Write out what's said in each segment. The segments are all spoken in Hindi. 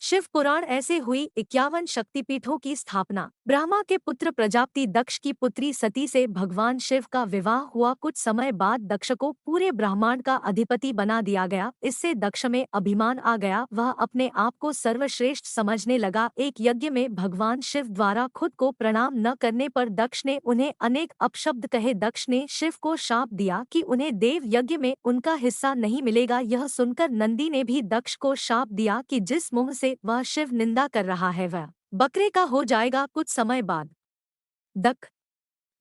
शिव पुराण ऐसे हुई 51 शक्तिपीठों की स्थापना। ब्रह्मा के पुत्र प्रजापति दक्ष की पुत्री सती से भगवान शिव का विवाह हुआ। कुछ समय बाद दक्ष को पूरे ब्रह्मांड का अधिपति बना दिया गया। इससे दक्ष में अभिमान आ गया, वह अपने आप को सर्वश्रेष्ठ समझने लगा। एक यज्ञ में भगवान शिव द्वारा खुद को प्रणाम न करने पर दक्ष ने उन्हें अनेक अपशब्द कहे। दक्ष ने शिव को शाप दिया कि उन्हें देव यज्ञ में उनका हिस्सा नहीं मिलेगा। यह सुनकर नंदी ने भी दक्ष को शाप दिया कि जिस मुंह से वह शिव निंदा कर रहा है वह बकरे का हो जाएगा। कुछ समय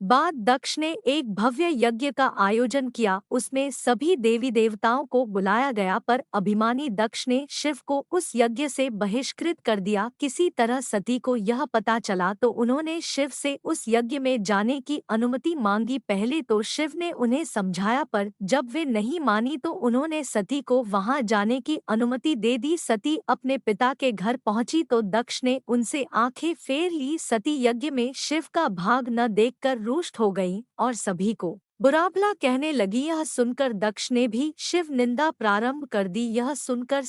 दक्ष ने एक भव्य यज्ञ का आयोजन किया। उसमें सभी देवी देवताओं को बुलाया गया, पर अभिमानी दक्ष ने शिव को उस यज्ञ से बहिष्कृत कर दिया। किसी तरह सती को यह पता चला तो उन्होंने शिव से उस यज्ञ में जाने की अनुमति मांगी। पहले तो शिव ने उन्हें समझाया, पर जब वे नहीं मानी तो उन्होंने सती को वहां जाने की अनुमति दे दी। सती अपने पिता के घर पहुंची तो दक्ष ने उनसे आंखें फेर ली। सती यज्ञ में शिव का भाग न देखकर रुष्ट हो गई और सभी को बुरा भला कहने लगी। यह सुनकर दक्ष ने भी शिव निंदा प्रारंभ कर दी। यह सुनकर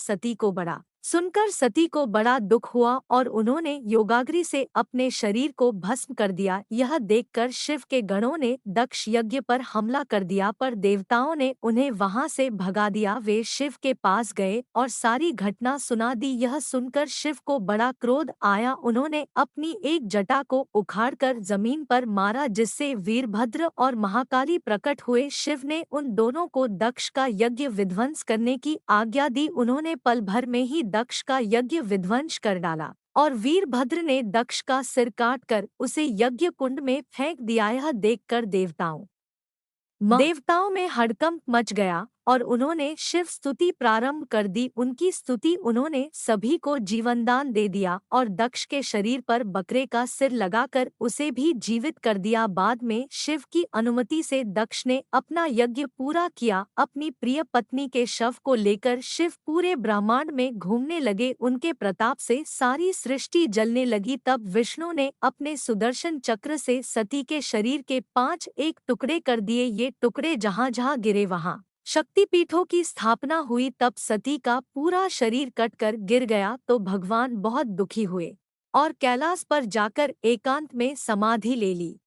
सती को बड़ा दुख हुआ और उन्होंने योगाग्नि से अपने शरीर को भस्म कर दिया। यह देखकर शिव के गणों ने दक्ष यज्ञ पर हमला कर दिया, पर देवताओं ने उन्हें वहां से भगा दिया। वे शिव के पास गए और सारी घटना सुना दी। यह सुनकर शिव को बड़ा क्रोध आया। उन्होंने अपनी एक जटा को उखाड़कर जमीन पर मारा, जिससे वीरभद्र और महाकाली प्रकट हुए। शिव ने उन दोनों को दक्ष का यज्ञ विध्वंस करने की आज्ञा दी। उन्होंने पल भर में ही दक्ष का यज्ञ विध्वंस कर डाला और वीरभद्र ने दक्ष का सिर काटकर उसे यज्ञ कुंड में फेंक दिया। यह देखकर देवताओं में हड़कंप मच गया और उन्होंने शिव स्तुति प्रारंभ कर दी। उनकी स्तुति उन्होंने सभी को जीवनदान दे दिया और दक्ष के शरीर पर बकरे का सिर लगाकर उसे भी जीवित कर दिया। बाद में शिव की अनुमति से दक्ष ने अपना यज्ञ पूरा किया। अपनी प्रिय पत्नी के शव को लेकर शिव पूरे ब्रह्मांड में घूमने लगे। उनके प्रताप से सारी सृष्टि जलने लगी। तब विष्णु ने अपने सुदर्शन चक्र से सती के शरीर के 5 एक टुकड़े कर दिए। ये टुकड़े जहाँ जहाँ गिरे वहाँ शक्तिपीठों की स्थापना हुई। तब सती का पूरा शरीर कटकर गिर गया तो भगवान बहुत दुखी हुए और कैलाश पर जाकर एकांत में समाधि ले ली।